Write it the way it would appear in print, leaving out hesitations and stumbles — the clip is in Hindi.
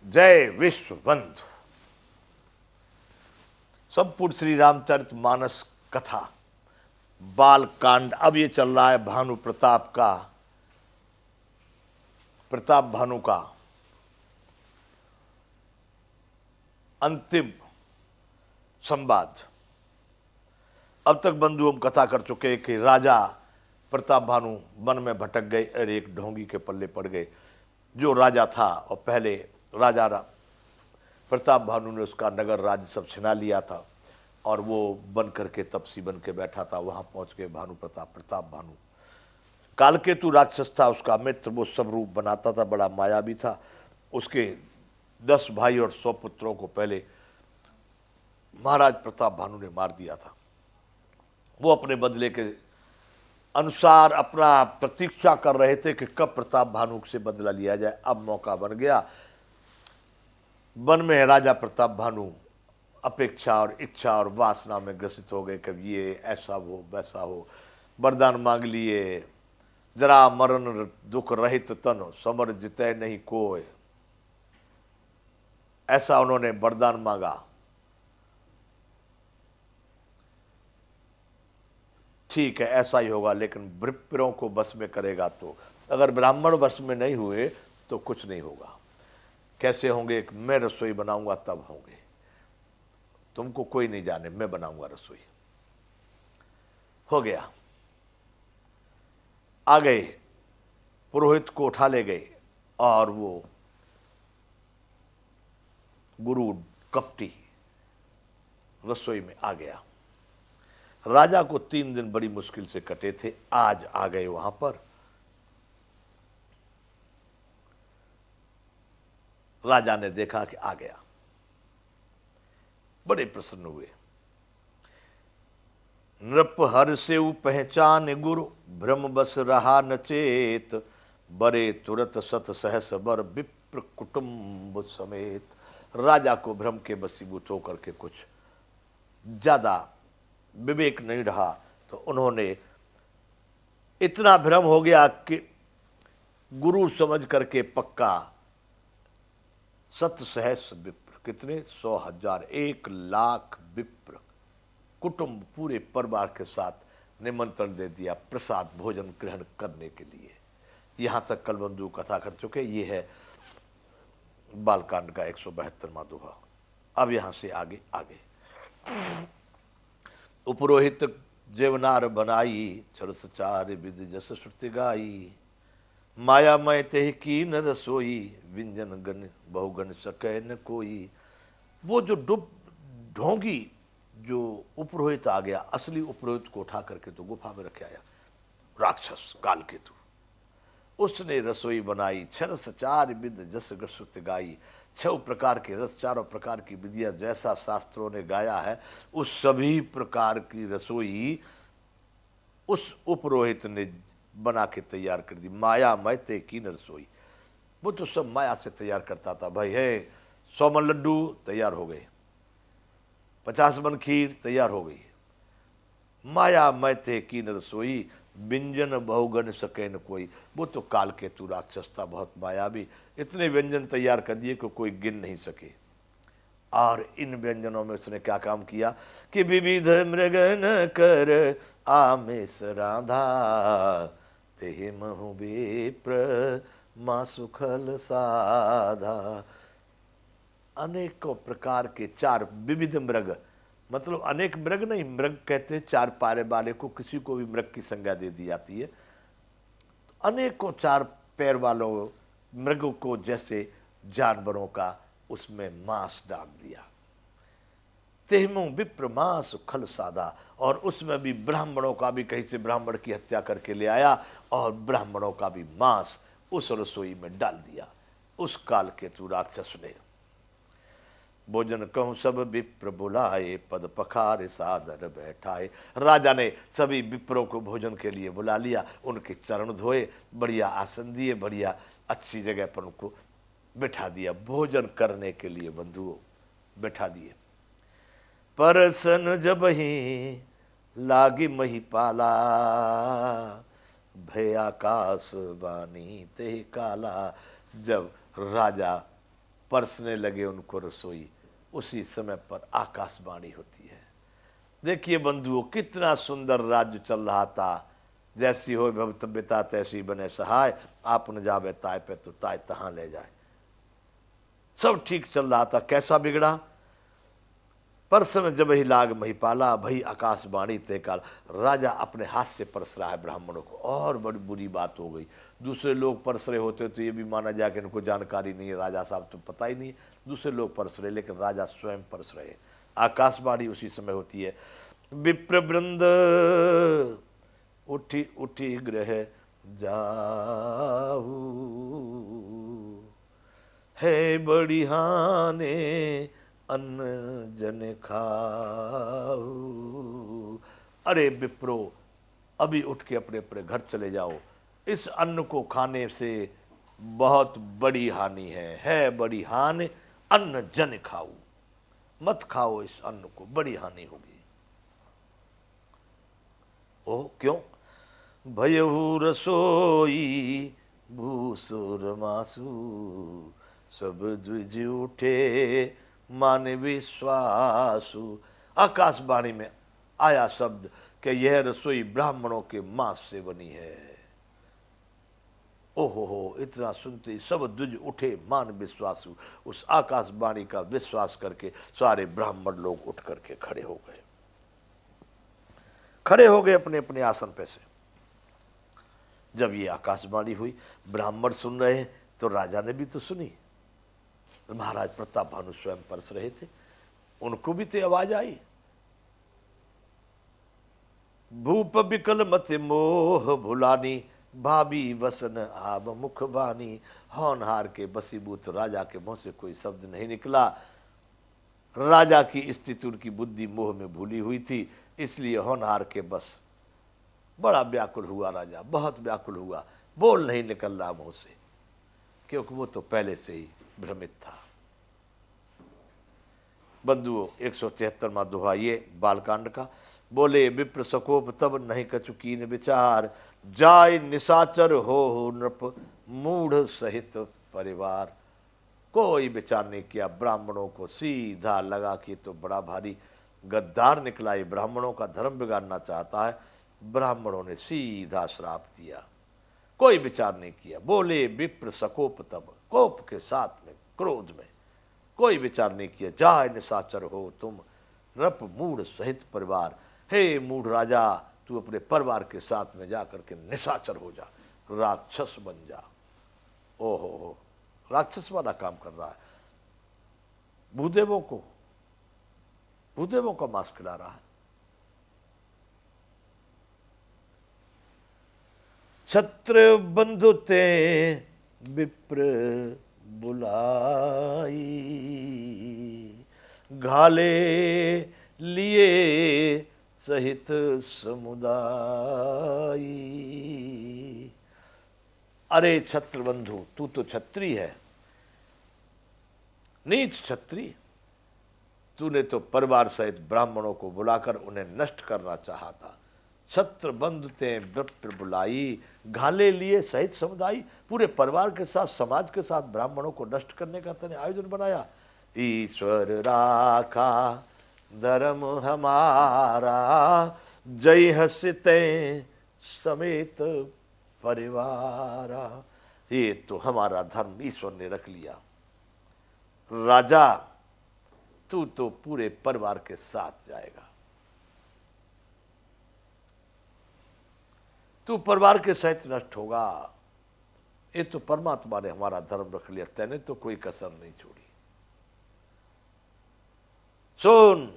जय विश्व बंधु। संपूर्ण श्री रामचरित मानस कथा बाल कांड। अब ये चल रहा है भानु प्रताप का, प्रताप भानु का अंतिम संवाद। अब तक बंधु हम कथा कर चुके कि राजा प्रताप भानु वन में भटक गए और एक ढोंगी के पल्ले पड़ गए। जो राजा था और पहले राजा प्रताप भानु ने उसका नगर राज्य सब छिना लिया था और वो बन करके तपसी बन के बैठा था। वहां पहुंच के भानु प्रताप भानु कालकेतु राक्षस था, उसका मित्र। वो सब रूप बनाता था, बड़ा मायावी था। उसके 10 भाई और 100 पुत्रों को पहले महाराज प्रताप भानु ने मार दिया था। वो अपने बदले के अनुसार अपना प्रतीक्षा कर रहे थे कि कब प्रताप भानु से बदला लिया जाए। अब मौका बन गया। वन में राजा प्रताप भानु अपेक्षा और इच्छा और वासना में ग्रसित हो गए। कभी ये ऐसा हो वैसा हो, वरदान मांग लिए। जरा मरण दुख रहित तन समर जितै नहीं कोय, ऐसा उन्होंने वरदान मांगा। ठीक है, ऐसा ही होगा, लेकिन विप्रों को बस में करेगा तो। अगर ब्राह्मण बस में नहीं हुए तो कुछ नहीं होगा। कैसे होंगे? मैं रसोई बनाऊंगा तब होंगे। तुमको कोई नहीं जाने, मैं बनाऊंगा रसोई। हो गया। आ गए, पुरोहित को उठा ले गए और वो गुरु कपटी रसोई में आ गया। राजा को 3 दिन बड़ी मुश्किल से कटे थे। आज आ गए वहां पर। राजा ने देखा कि आ गया, बड़े प्रसन्न हुए। नृप हर से पहचान गुरु, भ्रम बस रहा न चेत। बरे तुरत सत सहस बर, विप्र कुटुंब समेत। राजा को भ्रम के बसीभूत होकर के कुछ ज्यादा विवेक नहीं रहा, तो उन्होंने इतना भ्रम हो गया कि गुरु समझ करके पक्का सत सहस विप्र, कितने 100,000 1,00,000 विप्र कुटुंब पूरे परिवार के साथ निमंत्रण दे दिया प्रसाद भोजन ग्रहण करने के लिए। यहां तक कल बंधु कथा कर चुके। ये है बालकांड का 172वां दोहा। अब यहां से आगे आगे उपरोहित जेवनार बनाई, छड़ सचार विद जस श्रुति गाई। माया मय तेह की न रसोई, व्यंजन गण बहुगण सकै न कोई। वो जो ढोंगी जो उपरोहित आ गया, असली उपरोहित को उठा करके तो गुफा में रखे आया राक्षस कालकेतु। उसने रसोई बनाई, छर सचार विद जस श्रुति गाई। 6 प्रकार के रस, 4 प्रकार की विधियां, जैसा शास्त्रों ने गाया है उस सभी प्रकार की रसोई उस उपरोहित ने बना के तैयार कर दी। माया मय ते की न रसोई। वो तो सब माया से तैयार करता था। भाई है 100 मन लड्डू तैयार हो गए, 50 मन खीर तैयार हो गई। माया मय ते की न रसोई, व्यंजन बहुगण सके न कोई। वो तो कालकेतु राक्षस था, बहुत मायावी। इतने व्यंजन तैयार कर दिए कि कोई गिन नहीं सके। और इन व्यंजनों में उसने क्या काम किया कि विविध मृगन कर आमेश राधा, ते महु विप्र मां सुखल साधा। अनेकों प्रकार के 4 विविध मृग, मतलब अनेक मृग नहीं, मृग कहते 4 पारे वाले को, किसी को भी मृग की संज्ञा दे दी जाती है। अनेकों 4 पैर वालों मृग को, जैसे जानवरों का, उसमें मांस डाल दिया। तेहमु विप्र मांस खल सादा। और उसमें भी ब्राह्मणों का भी, कहीं से ब्राह्मण की हत्या करके ले आया और ब्राह्मणों का भी मांस उस रसोई में डाल दिया उस कालकेतु राक्षस ने। भोजन कहूं सब विप्र बुलाए, पद पखार सादर बैठाए। राजा ने सभी विप्रों को भोजन के लिए बुला लिया, उनके चरण धोए, बढ़िया आसन दिए, बढ़िया अच्छी जगह पर उनको बैठा दिया भोजन करने के लिए। बंधुओं बैठा दिए। परसन जब ही लागी मही पाला, भय आकाश बानी ते काला। जब राजा परसने लगे उनको रसोई, उसी समय पर आकाशवाणी होती है। देखिए बंधुओं, कितना सुंदर राज्य चल रहा था। जैसी हो भवितव्यता तैसी बने सहाय, आप न जावे ताय पे तो ताय तहां ले जाए। सब ठीक चल रहा था, कैसा बिगड़ा? परसन जब ही लाग महिपाला, भई आकाशवाणी ते काल। राजा अपने हाथ से परस रहा है ब्राह्मणों को, और बड़ी बुरी बात हो गई। दूसरे लोग परस रहे होते तो ये भी माना जाए कि इनको जानकारी नहीं है, राजा साहब तो पता ही नहीं। दूसरे लोग परस रहे, लेकिन राजा स्वयं परस रहे। आकाशवाणी उसी समय होती है। विप्रवृंद उठी उठी ग्रह जाऊ, है बड़ी हाने अन्न जन खाऊ। अरे विप्रो, अभी उठ के अपने अपने घर चले जाओ। इस अन्न को खाने से बहुत बड़ी हानि है बड़ी हानि अन्न जन खाऊ। मत खाओ इस अन्न को, बड़ी हानि होगी। ओ क्यों? भयहु रसोई भूसुर मासु, सब द्विज उठे मान विश्वासु। आकाशवाणी में आया शब्द कि यह रसोई ब्राह्मणों के मांस से बनी है। ओहो हो, इतना सुनते ही सब द्विज उठे मान विश्वासु। उस आकाशवाणी का विश्वास करके सारे ब्राह्मण लोग उठ करके खड़े हो गए, अपने अपने आसन पे से। जब ये आकाशवाणी हुई, ब्राह्मण सुन रहे हैं तो राजा ने भी तो सुनी। महाराज प्रताप भानु स्वयं परस रहे थे, उनको भी तो आवाज आई। भूप बिकल मत मोह भुलानी, भाभी वसन आब मुख बानी। होनहार के बसीबूत राजा के मुंह से कोई शब्द नहीं निकला। राजा की स्थिति, उनकी बुद्धि मोह में भूली हुई थी, इसलिए होनहार के बस। बड़ा व्याकुल हुआ राजा, बहुत व्याकुल हुआ, बोल नहीं निकल रहा मुंह से, क्योंकि वो तो पहले से ही भ्रमित था। बंधुओं, 173वां दोहा ये बालकांड का। बोले विप्र सकोप तब नहीं कचुकीन विचार, जाय निशाचर हो नृप मूढ़ सहित परिवार। कोई विचार नहीं किया, ब्राह्मणों को सीधा लगा कि तो बड़ा भारी गद्दार निकला, ये ब्राह्मणों का धर्म बिगाड़ना चाहता है। ब्राह्मणों ने सीधा श्राप दिया, कोई विचार नहीं किया। बोले विप्र सकोप तब, कोप के साथ में, क्रोध में, कोई विचार नहीं किया। जाय निशाचर हो तुम नृप मूढ़ सहित परिवार। हे मूढ़ राजा, तू अपने परिवार के साथ में जाकर के निशाचर हो जा, राक्षस बन जा। ओहो हो, राक्षस वाला काम कर रहा है। भूदेवों का मांस खिला रहा है। छत्र बंधु ते विप्र बुलाई, घाले लिए सहित समुदाय। अरे छत्र बंधु, तू तो छत्री है, नीच छत्री। तूने तो परिवार सहित ब्राह्मणों को बुलाकर उन्हें नष्ट करना चाहा था। छत्र बंधु ते विप्र बुलाई, घाले लिए सहित समुदाय। पूरे परिवार के साथ, समाज के साथ ब्राह्मणों को नष्ट करने का तूने आयोजन बनाया। ईश्वर राखा धर्म हमारा, जय हसते समेत परिवारा। ये तो हमारा धर्म ईश्वर ने रख लिया। राजा, तू तो पूरे परिवार के साथ जाएगा, तू परिवार के सहित नष्ट होगा। ये तो परमात्मा ने हमारा धर्म रख लिया, तेने तो कोई कसर नहीं छोड़ी। सुन,